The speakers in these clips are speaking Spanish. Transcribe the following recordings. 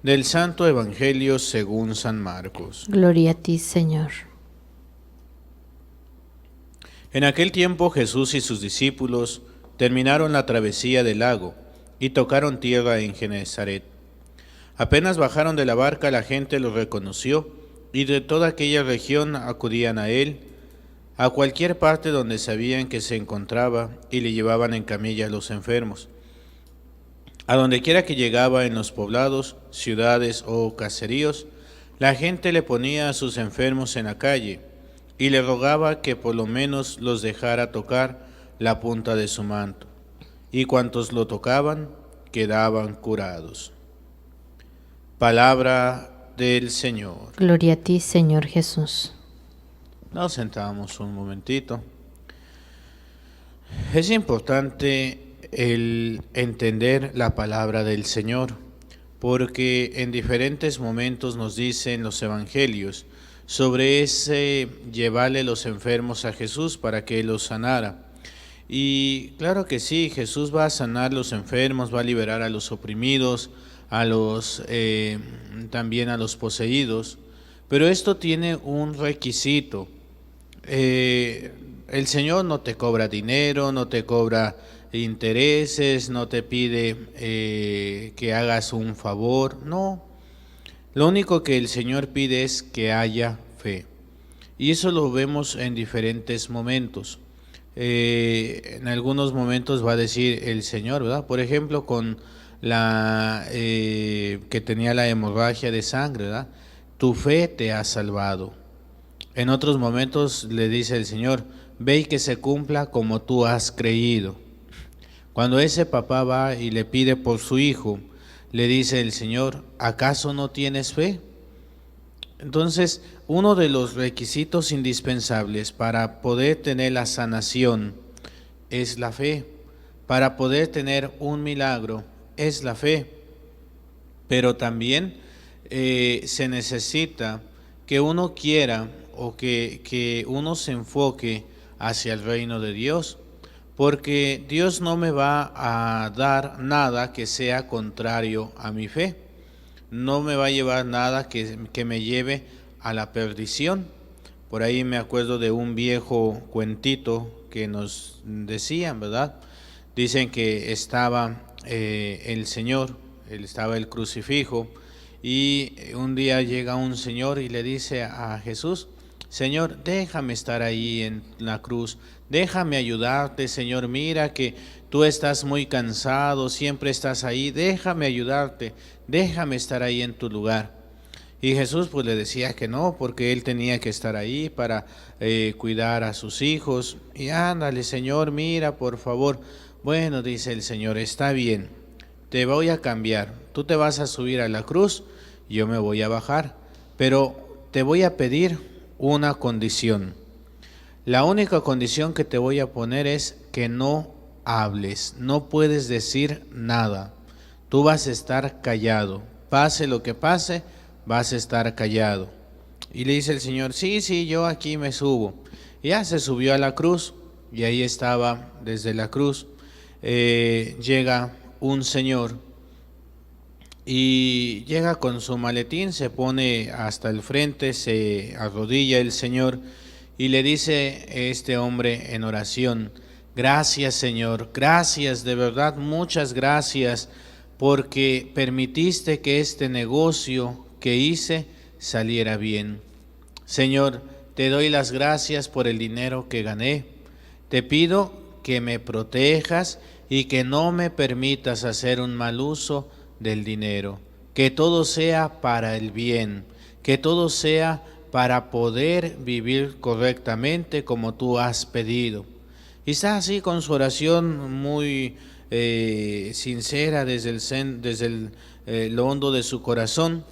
Del Santo Evangelio según San Marcos. Gloria a ti, Señor. En aquel tiempo Jesús y sus discípulos terminaron la travesía del lago y tocaron tierra en Genesaret. Apenas bajaron de la barca, la gente los reconoció y de toda aquella región acudían a él, a cualquier parte donde sabían que se encontraba, y le llevaban en camilla a los enfermos. A donde quiera que llegaba, en los poblados, ciudades o caseríos, la gente le ponía a sus enfermos en la calle y le rogaba que por lo menos los dejara tocar la punta de su manto, y cuantos lo tocaban quedaban curados. Palabra del Señor. Gloria a ti, Señor Jesús. Nos sentamos un momentito. Es importante el entender la palabra del Señor, porque en diferentes momentos nos dicen los evangelios sobre ese llevarle los enfermos a Jesús para que Él los sanara. Y claro que sí, Jesús va a sanar los enfermos, va a liberar a los oprimidos, también a los poseídos, pero esto tiene un requisito. El Señor no te cobra dinero, no te cobra intereses, no te pide que hagas un favor, no. Lo único que el Señor pide es que haya fe. Y eso lo vemos en diferentes momentos. En algunos momentos va a decir el Señor, ¿verdad? Por ejemplo, con la que tenía la hemorragia de sangre, ¿verdad? Tu fe te ha salvado. En otros momentos le dice el Señor, ve y que se cumpla como tú has creído. Cuando ese papá va y le pide por su hijo, le dice el Señor, ¿acaso no tienes fe? Entonces, uno de los requisitos indispensables para poder tener la sanación es la fe. Para poder tener un milagro es la fe. Pero también se necesita que uno quiera o que uno se enfoque hacia el reino de Dios, porque Dios no me va a dar nada que sea contrario a mi fe, no me va a llevar nada que me lleve a la perdición. Por ahí me acuerdo de un viejo cuentito que nos decían, ¿verdad? Dicen que estaba el Señor, estaba el crucifijo, y un día llega un señor y le dice a Jesús, Señor, déjame estar ahí en la cruz, déjame ayudarte, Señor, mira que tú estás muy cansado, siempre estás ahí, déjame ayudarte, déjame estar ahí en tu lugar. Y Jesús pues le decía que no, porque él tenía que estar ahí para cuidar a sus hijos. Y ándale, Señor, mira, por favor. Bueno, dice el Señor, está bien, te voy a cambiar, tú te vas a subir a la cruz, yo me voy a bajar, pero te voy a pedir una condición. La única condición que te voy a poner es que no hables, no puedes decir nada. Tú vas a estar callado, pase lo que pase, vas a estar callado. Y le dice el Señor, sí, yo aquí me subo. Y ya se subió a la cruz y ahí estaba desde la cruz. Llega un señor y llega con su maletín, se pone hasta el frente, se arrodilla el Señor y le dice este hombre en oración, gracias Señor, gracias, de verdad, muchas gracias, porque permitiste que este negocio que hice saliera bien. Señor, te doy las gracias por el dinero que gané, te pido que me protejas y que no me permitas hacer un mal uso del dinero, que todo sea para el bien, que todo sea para poder vivir correctamente como tú has pedido. Y está así con su oración muy sincera desde lo hondo de su corazón.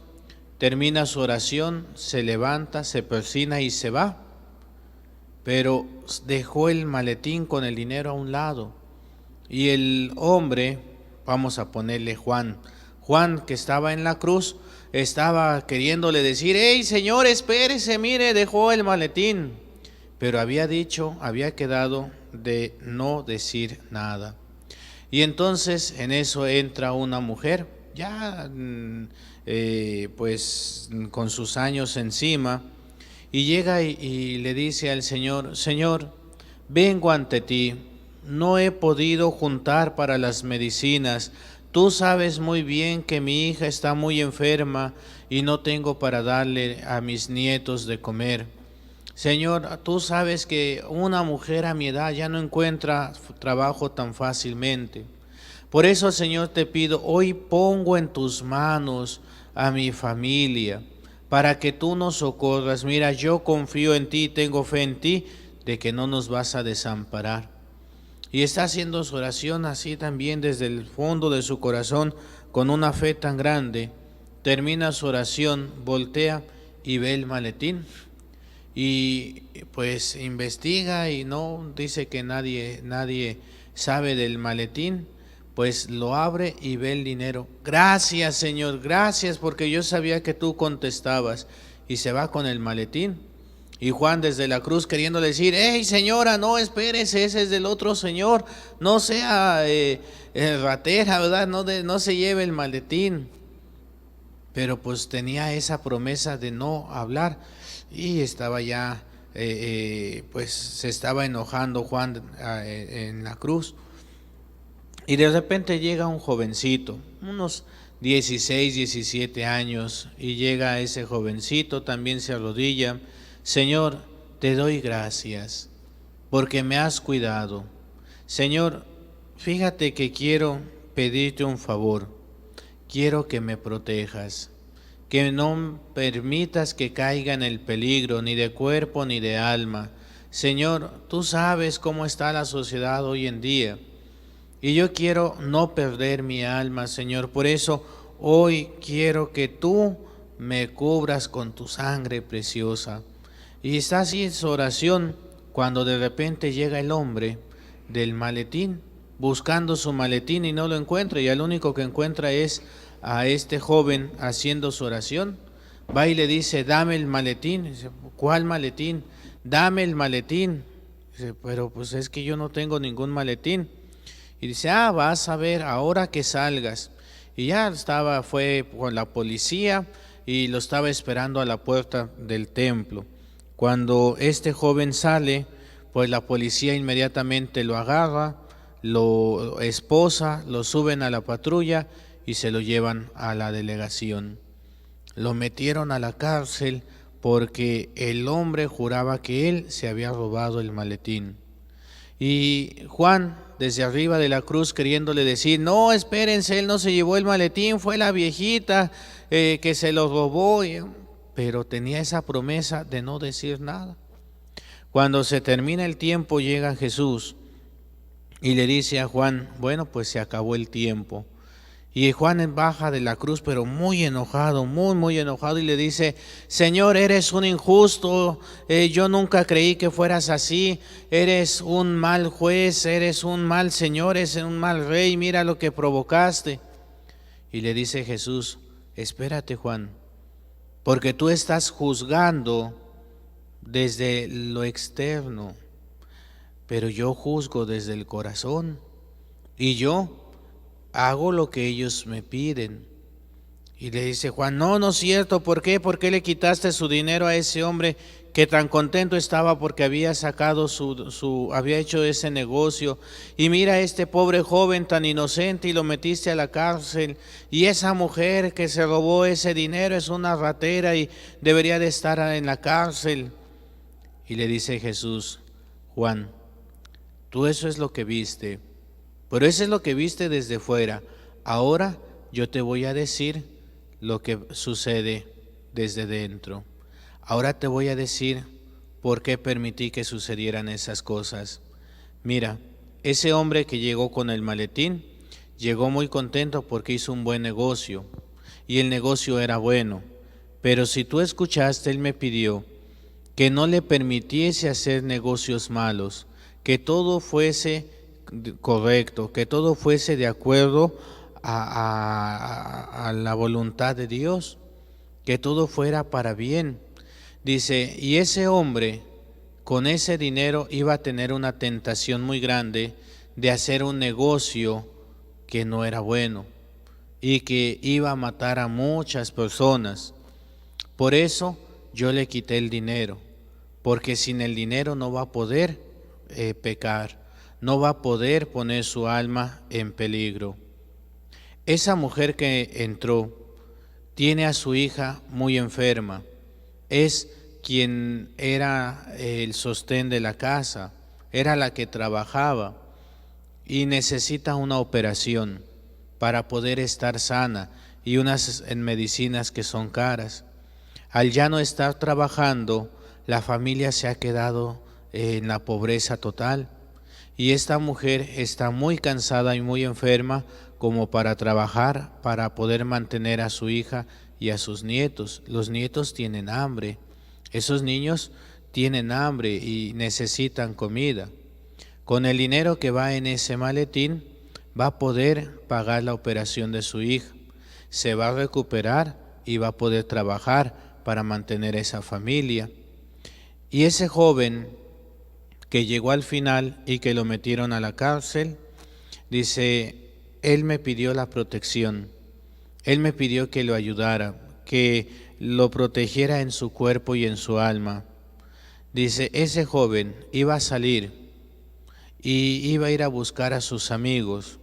Termina su oración, se levanta, se persina y se va, pero dejó el maletín con el dinero a un lado. Y el hombre, vamos a ponerle Juan, que estaba en la cruz, estaba queriéndole decir, hey Señor, espérese, mire, dejó el maletín. Pero había quedado de no decir nada. Y entonces en eso entra una mujer, ya pues con sus años encima, y llega y le dice al Señor: Señor, vengo ante ti, no he podido juntar para las medicinas. Tú sabes muy bien que mi hija está muy enferma y no tengo para darle a mis nietos de comer. Señor, tú sabes que una mujer a mi edad ya no encuentra trabajo tan fácilmente. Por eso, Señor, te pido, hoy pongo en tus manos a mi familia, para que tú nos socorras. Mira, yo confío en ti, tengo fe en ti, de que no nos vas a desamparar. Y está haciendo su oración así también desde el fondo de su corazón, con una fe tan grande. Termina su oración, voltea y ve el maletín. Y pues investiga y no dice que nadie sabe del maletín. Pues lo abre y ve el dinero. Gracias, Señor, gracias, porque yo sabía que tú contestabas. Y se va con el maletín. Y Juan desde la cruz queriéndole decir: hey, señora, no, espérese, ese es del otro señor. No sea ratera, ¿verdad? No se lleve el maletín. Pero pues tenía esa promesa de no hablar. Y estaba ya, pues se estaba enojando Juan en la cruz. Y de repente llega un jovencito, unos 16, 17 años, y llega ese jovencito, también se arrodilla: Señor, te doy gracias porque me has cuidado. Señor, fíjate que quiero pedirte un favor, quiero que me protejas, que no permitas que caiga en el peligro ni de cuerpo ni de alma. Señor, tú sabes cómo está la sociedad hoy en día. Y yo quiero no perder mi alma, Señor. Por eso hoy quiero que tú me cubras con tu sangre preciosa. Y está así en su oración cuando de repente llega el hombre del maletín, buscando su maletín y no lo encuentra. Y al único que encuentra es a este joven haciendo su oración. Va y le dice: dame el maletín. Dice: ¿cuál maletín? Dame el maletín. Dice: pero pues es que yo no tengo ningún maletín. Y dice: vas a ver ahora que salgas. Y ya fue con la policía y lo estaba esperando a la puerta del templo. Cuando este joven sale, pues la policía inmediatamente lo agarra, lo esposa, lo suben a la patrulla y se lo llevan a la delegación. Lo metieron a la cárcel porque el hombre juraba que él se había robado el maletín. Y Juan, desde arriba de la cruz, queriéndole decir: no, espérense, él no se llevó el maletín, fue la viejita que se lo robó. Pero tenía esa promesa de no decir nada. Cuando se termina el tiempo, llega Jesús y le dice a Juan: bueno, pues se acabó el tiempo. Y Juan baja de la cruz, pero muy enojado, muy enojado, y le dice: Señor, eres un injusto, yo nunca creí que fueras así, eres un mal juez, eres un mal Señor, eres un mal rey, mira lo que provocaste. Y le dice Jesús: espérate, Juan, porque tú estás juzgando desde lo externo, pero yo juzgo desde el corazón, y yo hago lo que ellos me piden. Y le dice Juan: no es cierto. ¿Por qué? ¿Por qué le quitaste su dinero a ese hombre que tan contento estaba porque había sacado había hecho ese negocio? Y mira, este pobre joven tan inocente, y lo metiste a la cárcel. Y esa mujer que se robó ese dinero es una ratera y debería de estar en la cárcel. Y le dice Jesús: Juan, tú eso es lo que viste, pero eso es lo que viste desde fuera. Ahora yo te voy a decir lo que sucede desde dentro. Ahora te voy a decir por qué permití que sucedieran esas cosas. Mira, ese hombre que llegó con el maletín, llegó muy contento porque hizo un buen negocio, y el negocio era bueno. Pero si tú escuchaste, él me pidió que no le permitiese hacer negocios malos, que todo fuese correcto, que todo fuese de acuerdo a la voluntad de Dios, que todo fuera para bien. Dice: y ese hombre con ese dinero iba a tener una tentación muy grande de hacer un negocio que no era bueno. y que iba a matar a muchas personas. Por eso yo le quité el dinero, porque sin el dinero no va a poder pecar, no va a poder poner su alma en peligro. Esa mujer que entró tiene a su hija muy enferma, es quien era el sostén de la casa, era la que trabajaba y necesita una operación para poder estar sana y unas medicinas que son caras. Al ya no estar trabajando, la familia se ha quedado en la pobreza total y esta mujer está muy cansada y muy enferma como para trabajar, para poder mantener a su hija y a sus nietos. Los nietos tienen hambre, esos niños tienen hambre y necesitan comida. Con el dinero que va en ese maletín va a poder pagar la operación de su hija, se va a recuperar y va a poder trabajar para mantener esa familia. Y ese joven que llegó al final y que lo metieron a la cárcel, dice, él me pidió la protección, él me pidió que lo ayudara, que lo protegiera en su cuerpo y en su alma. Dice, ese joven iba a salir y iba a ir a buscar a sus amigos,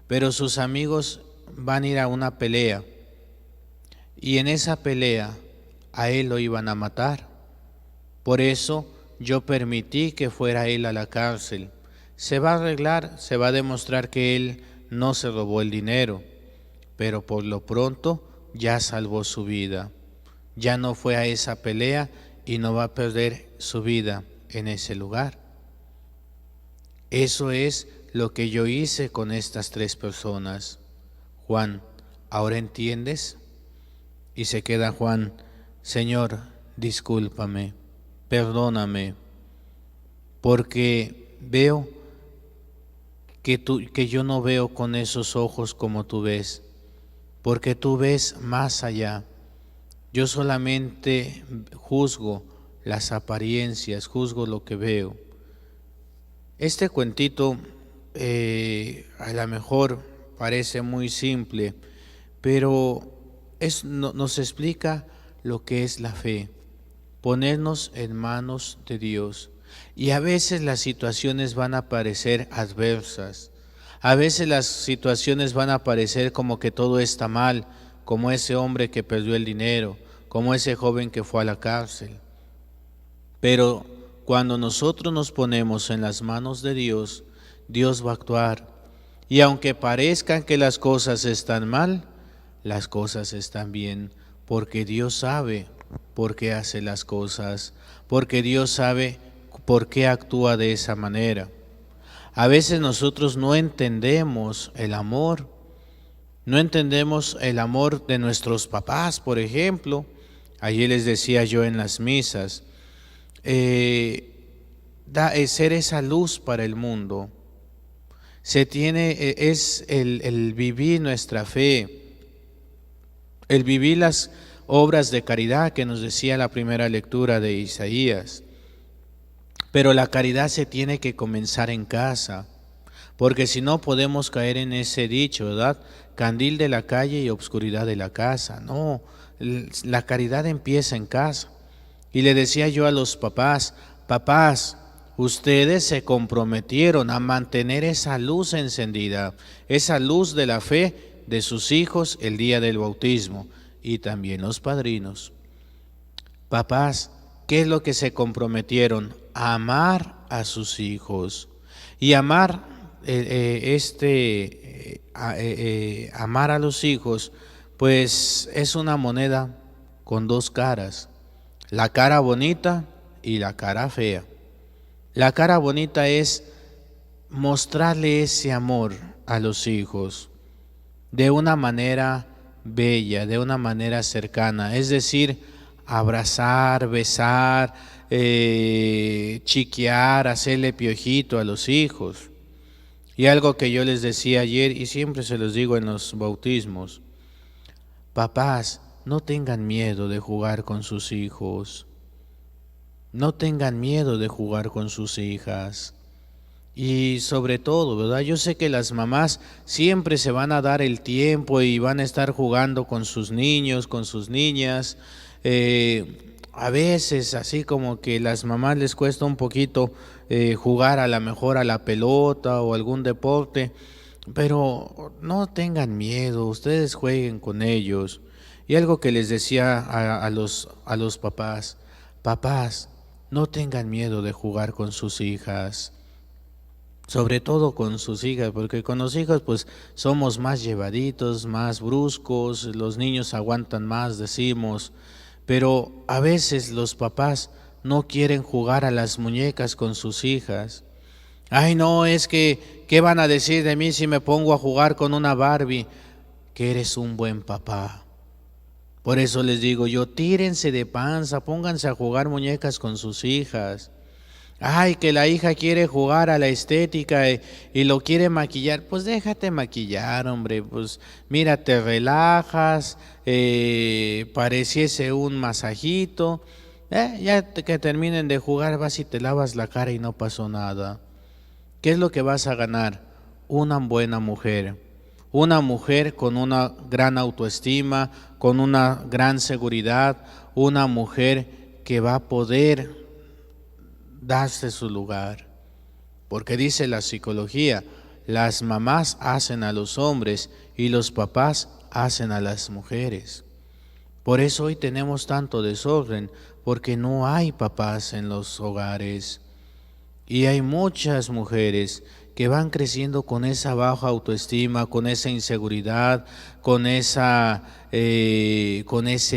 pero sus amigos van a ir a una pelea y en esa pelea a él lo iban a matar. Por eso yo permití que fuera él a la cárcel. Se va a arreglar, se va a demostrar que él no se robó el dinero, pero por lo pronto ya salvó su vida. Ya no fue a esa pelea y no va a perder su vida en ese lugar. Eso es lo que yo hice con estas 3 personas. Juan, ¿ahora entiendes? Y se queda Juan, Señor, discúlpame, perdóname, porque veo que yo no veo con esos ojos como tú ves, porque tú ves más allá. Yo solamente juzgo las apariencias, juzgo lo que veo. Este cuentito a lo mejor parece muy simple, pero nos explica lo que es la fe, ponernos en manos de Dios. Y a veces las situaciones van a parecer adversas, a veces las situaciones van a parecer como que todo está mal, como ese hombre que perdió el dinero, como ese joven que fue a la cárcel. Pero cuando nosotros nos ponemos en las manos de Dios, Dios va a actuar. Y aunque parezcan que las cosas están mal, las cosas están bien, porque Dios sabe por qué hace las cosas, porque Dios sabe por qué actúa de esa manera. A veces nosotros no entendemos el amor, no entendemos el amor de nuestros papás, por ejemplo. Ayer les decía yo en las misas, ser esa luz para el mundo. Es el vivir nuestra fe, el vivir las obras de caridad que nos decía la primera lectura de Isaías. Pero la caridad se tiene que comenzar en casa, porque si no podemos caer en ese dicho, ¿verdad? Candil de la calle y obscuridad de la casa. No, la caridad empieza en casa. Y le decía yo a los papás, ustedes se comprometieron a mantener esa luz encendida, esa luz de la fe de sus hijos el día del bautismo, y también los padrinos. Papás, ¿qué es lo que se comprometieron? A amar a sus hijos. Y amar, amar a los hijos, pues es una moneda con 2 caras. La cara bonita y la cara fea. La cara bonita es mostrarle ese amor a los hijos de una manera bella, de una manera cercana, es decir, abrazar, besar, chiquear, hacerle piojito a los hijos. Y algo que yo les decía ayer y siempre se los digo en los bautismos, papás, no tengan miedo de jugar con sus hijos, no tengan miedo de jugar con sus hijas. Y sobre todo, ¿verdad? Yo sé que las mamás siempre se van a dar el tiempo y van a estar jugando con sus niños, con sus niñas. A veces así como que las mamás les cuesta un poquito jugar a lo mejor a la pelota o algún deporte, pero no tengan miedo, ustedes jueguen con ellos. Y algo que les decía a los papás, papás, no tengan miedo de jugar con sus hijas, sobre todo con sus hijas, porque con los hijos pues somos más llevaditos, más bruscos, los niños aguantan más, decimos, pero a veces los papás no quieren jugar a las muñecas con sus hijas. Ay, no, es que, ¿qué van a decir de mí si me pongo a jugar con una Barbie? Que eres un buen papá. Por eso les digo yo, tírense de panza, pónganse a jugar muñecas con sus hijas. Ay, que la hija quiere jugar a la estética y lo quiere maquillar. Pues déjate maquillar, hombre. Pues mira, te relajas, pareciese un masajito. Que terminen de jugar, vas y te lavas la cara y no pasó nada. ¿Qué es lo que vas a ganar? Una buena mujer. Una mujer con una gran autoestima, con una gran seguridad. Una mujer que va a poder darse su lugar. Porque dice la psicología, las mamás hacen a los hombres y los papás hacen a las mujeres. Por eso hoy tenemos tanto desorden, porque no hay papás en los hogares. Y hay muchas mujeres que van creciendo con esa baja autoestima, con esa inseguridad, con ese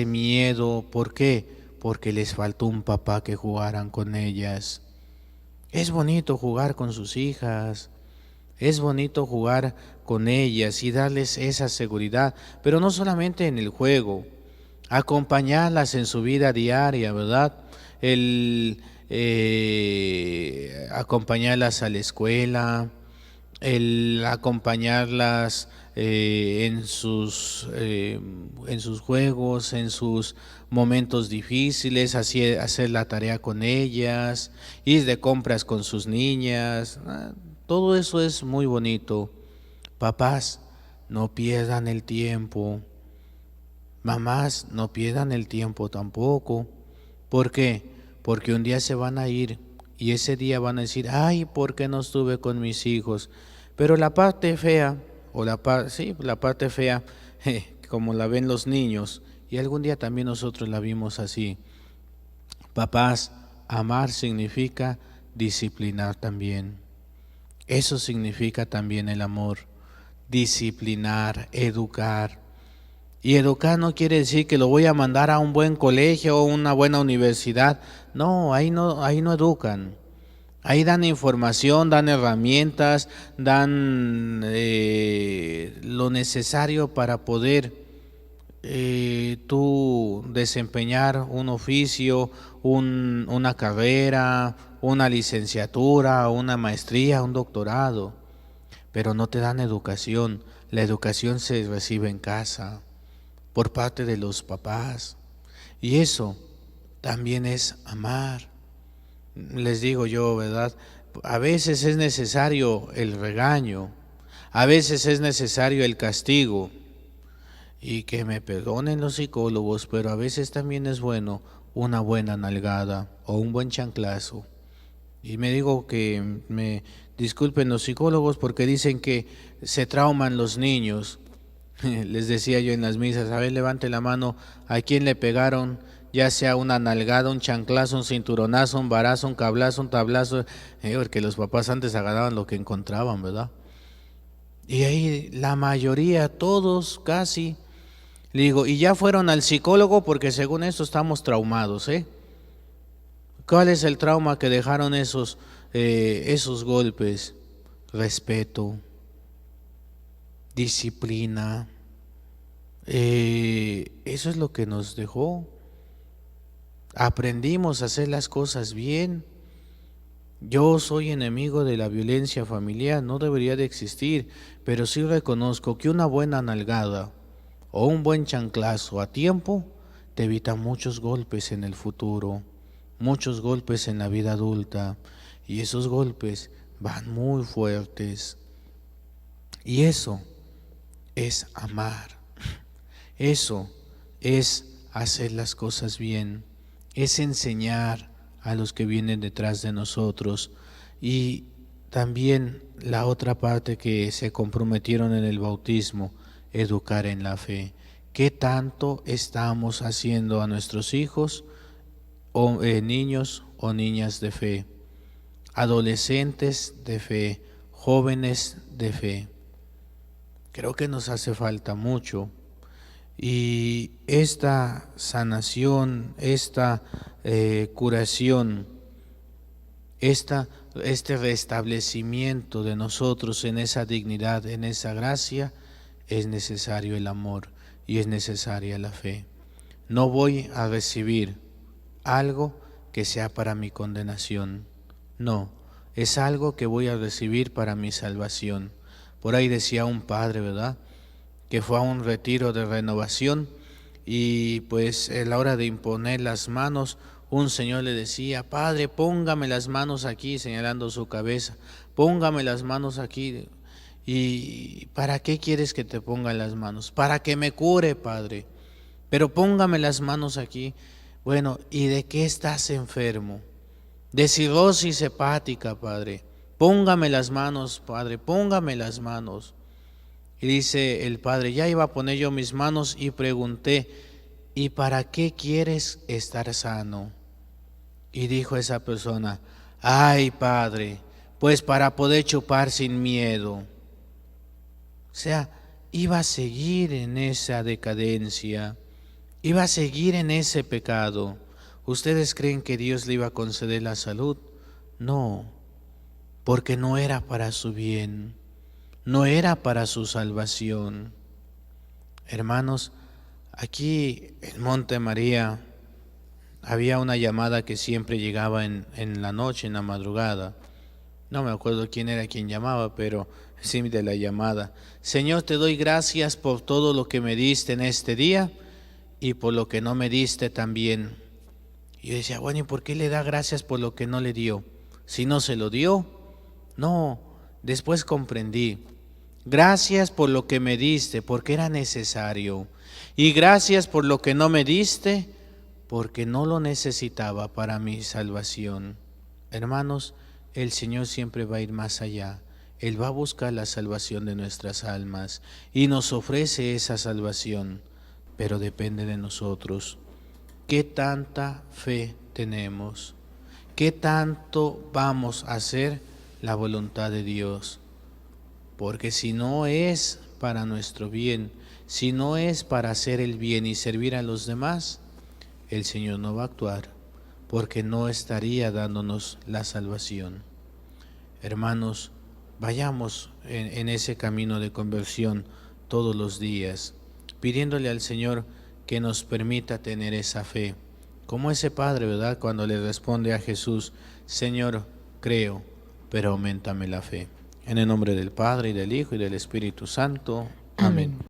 miedo. ¿Por qué? Porque les faltó un papá que jugaran con ellas. Es bonito jugar con sus hijas, es bonito jugar con ellas y darles esa seguridad, pero no solamente en el juego, acompañarlas en su vida diaria, ¿verdad? Acompañarlas a la escuela, el acompañarlas en sus juegos, en sus momentos difíciles, hacer la tarea con ellas, ir de compras con sus niñas. Todo eso es muy bonito. Papás, no pierdan el tiempo. Mamás, no pierdan el tiempo tampoco. ¿Por qué? Porque un día se van a ir y ese día van a decir, ay, ¿por qué no estuve con mis hijos? Pero la parte fea, la parte fea, como la ven los niños, y algún día también nosotros la vimos así. Papás, amar significa disciplinar también. Eso significa también el amor. Disciplinar, educar. Y educar no quiere decir que lo voy a mandar a un buen colegio o una buena universidad. No, ahí no educan. Ahí dan información, dan herramientas, dan lo necesario para poder tú desempeñar un oficio, una carrera, una licenciatura, una maestría, un doctorado. Pero no te dan educación. La educación se recibe en casa, por parte de los papás. Y eso también es amar. Les digo yo, ¿verdad? A veces es necesario el regaño, a veces es necesario el castigo. Y que me perdonen los psicólogos, pero a veces también es bueno una buena nalgada o un buen chanclazo. Y me digo que me disculpen los psicólogos porque dicen que se trauman los niños. Les decía yo en las misas, a ver, levante la mano, ¿a quién le pegaron? Ya sea una nalgada, un chanclazo, un cinturonazo, un varazo, un cablazo, un tablazo, porque los papás antes agarraban lo que encontraban, ¿verdad? Y ahí la mayoría, todos casi, le digo, y ya fueron al psicólogo porque según esto estamos traumados, ¿eh? ¿Cuál es el trauma que dejaron esos golpes? Respeto, disciplina, eso es lo que nos dejó. Aprendimos a hacer las cosas bien. Yo soy enemigo de la violencia familiar, no debería de existir, pero sí reconozco que una buena nalgada o un buen chanclazo a tiempo te evita muchos golpes en el futuro, muchos golpes en la vida adulta, y esos golpes van muy fuertes. Y eso es amar. Eso es hacer las cosas bien. Es enseñar a los que vienen detrás de nosotros. Y también la otra parte que se comprometieron en el bautismo, educar en la fe. ¿Qué tanto estamos haciendo a nuestros hijos, o niños o niñas de fe, adolescentes de fe, jóvenes de fe? Creo que nos hace falta mucho. Y esta sanación, esta curación, este restablecimiento de nosotros en esa dignidad, en esa gracia, es necesario el amor y es necesaria la fe. No voy a recibir algo que sea para mi condenación. No, es algo que voy a recibir para mi salvación. Por ahí decía un padre, ¿verdad?, que fue a un retiro de renovación y pues a la hora de imponer las manos, un señor le decía: Padre, póngame las manos aquí, señalando su cabeza, póngame las manos aquí. ¿Y para qué quieres que te ponga las manos? Para que me cure, Padre, pero póngame las manos aquí. Bueno, ¿y de qué estás enfermo? De cirrosis hepática, Padre. Póngame las manos, Padre, póngame las manos. Y dice el padre: ya iba a poner yo mis manos y pregunté: ¿y para qué quieres estar sano? Y dijo esa persona: ay, Padre, pues para poder chupar sin miedo. O sea, iba a seguir en esa decadencia, iba a seguir en ese pecado. ¿Ustedes creen que Dios le iba a conceder la salud? No, porque no era para su bien, no era para su salvación. Hermanos, aquí en Monte María había una llamada que siempre llegaba en la noche, en la madrugada. No me acuerdo quién era quien llamaba, pero sí, de la llamada: Señor, te doy gracias por todo lo que me diste en este día y por lo que no me diste también. Y yo decía: bueno, ¿y por qué le da gracias por lo que no le dio? Si no se lo dio. No, después comprendí. Gracias por lo que me diste, porque era necesario. Y gracias por lo que no me diste, porque no lo necesitaba para mi salvación. Hermanos, el Señor siempre va a ir más allá. Él va a buscar la salvación de nuestras almas y nos ofrece esa salvación, pero depende de nosotros. ¿Qué tanta fe tenemos? ¿Qué tanto vamos a hacer la voluntad de Dios? Porque si no es para nuestro bien, si no es para hacer el bien y servir a los demás, el Señor no va a actuar, porque no estaría dándonos la salvación. Hermanos, vayamos en ese camino de conversión todos los días, pidiéndole al Señor que nos permita tener esa fe, como ese padre, ¿verdad?, cuando le responde a Jesús: Señor, creo, pero auméntame la fe. En el nombre del Padre, y del Hijo, y del Espíritu Santo. Amén.